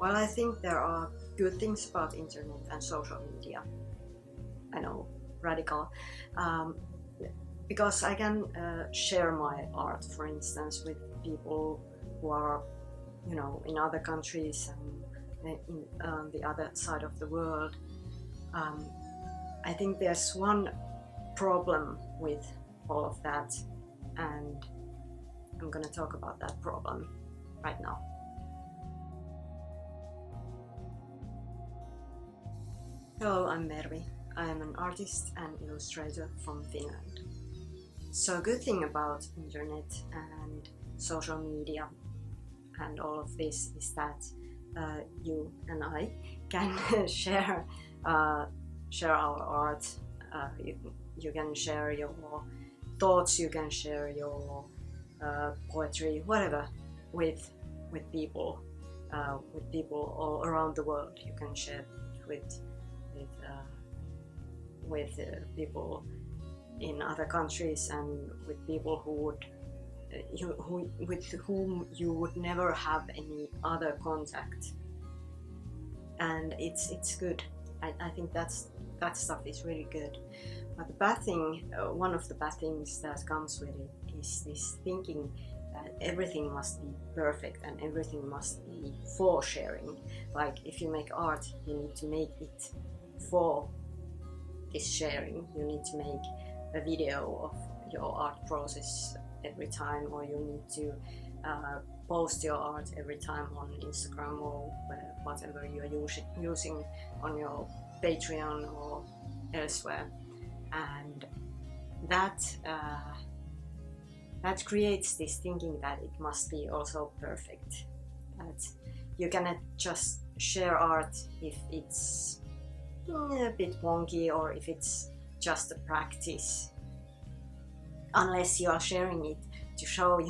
Well, I think there are good things about internet and social media. I know, radical. Um, because I can share my art, for instance, with people who are, in other countries and on the other side of the world. Um, I think there's one problem with all of that, and I'm going to talk about that problem right now. Hello, I'm Mervi. I am an artist and illustrator from Finland. So a good thing about internet and social media and all of this is that you and I can share our art. You can share your thoughts, you can share your poetry, whatever, with people all around the world. You can share it with people in other countries and with people with whom you would never have any other contact. And it's good. I think that stuff is really good. But the bad thing, one of the bad things that comes with it is this thinking that everything must be perfect and everything must be for sharing. Like if you make art, you need to make it for this sharing. You need to make a video of your art process every time, or you need to post your art every time on Instagram or whatever you're using on your Patreon or elsewhere. And that creates this thinking that it must be also perfect, that you cannot just share art if it's a bit wonky or if it's just a practice, unless you are sharing it to show,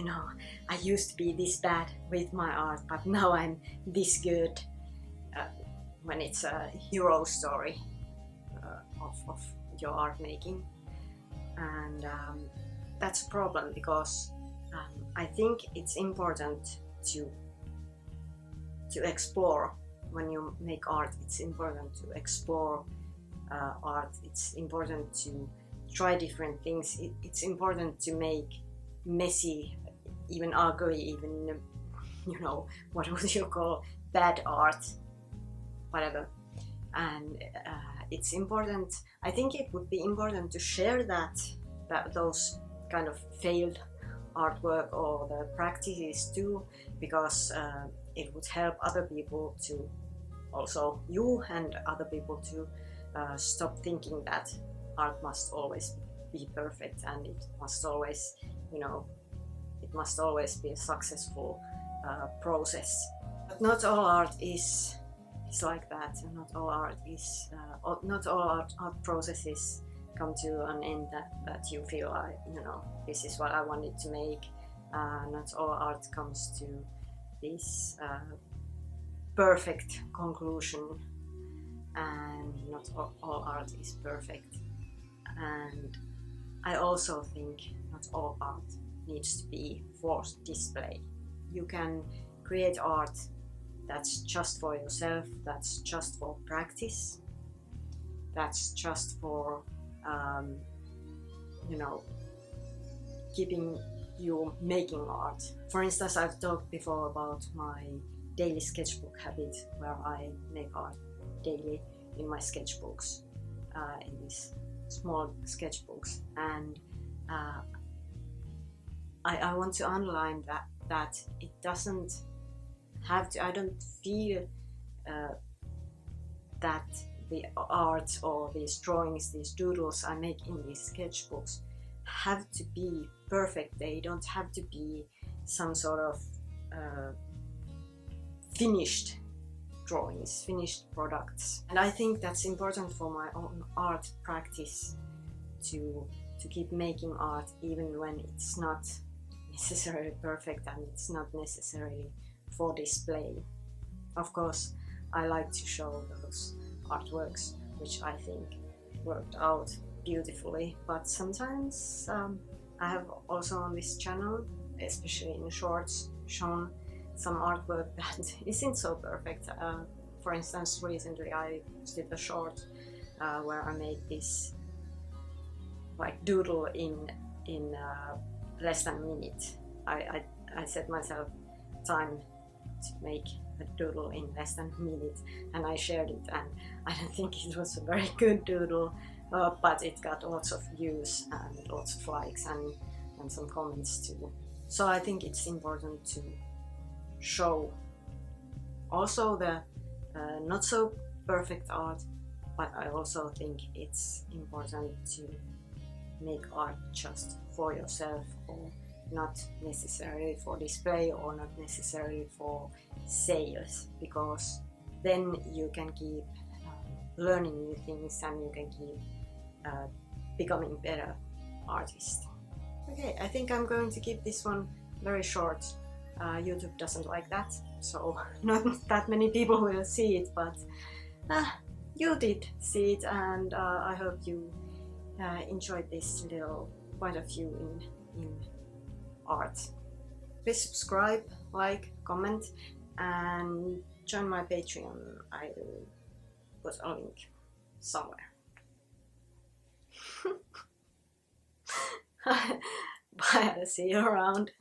I used to be this bad with my art, but now I'm this good, when it's a hero story of your art making. And that's a problem, because I think it's important to explore. When you make art, it's important to explore art. It's important to try different things. It's important to make messy, even ugly, even what would you call bad art, whatever. And it's important. I think it would be important to share that those kind of failed artwork or the practices too, because it would help other people to, also you and other people to stop thinking that art must always be perfect and it must always be a successful process. But not all art is like that, and not all art processes come to an end that you feel like, this is what I wanted to make. Not all art comes to this perfect conclusion, and not all art is perfect. And I also think not all art needs to be for display. You can create art that's just for yourself, that's just for practice, that's just for keeping you making art. For instance, I've talked before about my daily sketchbook habit, where I make art daily in my sketchbooks, in these small sketchbooks. And I want to underline that it doesn't have to, I don't feel that the art or these drawings, these doodles I make in these sketchbooks have to be perfect. They don't have to be some sort of finished drawings, finished products. And I think that's important for my own art practice, to keep making art even when it's not necessarily perfect and it's not necessarily for display. Of course, I like to show those artworks which I think worked out beautifully, but sometimes I have also on this channel, especially in shorts, shown some artwork that isn't so perfect. For instance, recently I did a short where I made this like doodle in less than a minute. I set myself time to make a doodle in less than a minute, and I shared it, and I don't think it was a very good doodle, but it got lots of views and lots of likes and some comments too. So I think it's important to show also the not so perfect art, but I also think it's important to make art just for yourself, or not necessarily for display, or not necessarily for sales, because then you can keep learning new things, and you can keep becoming better artist. Okay, I think I'm going to keep this one very short. YouTube doesn't like that, so not that many people will see it, but you did see it, and I hope you enjoyed this little point of view in art. Please subscribe, like, comment, and join my Patreon. I will put a link somewhere. Bye, I'll see you around.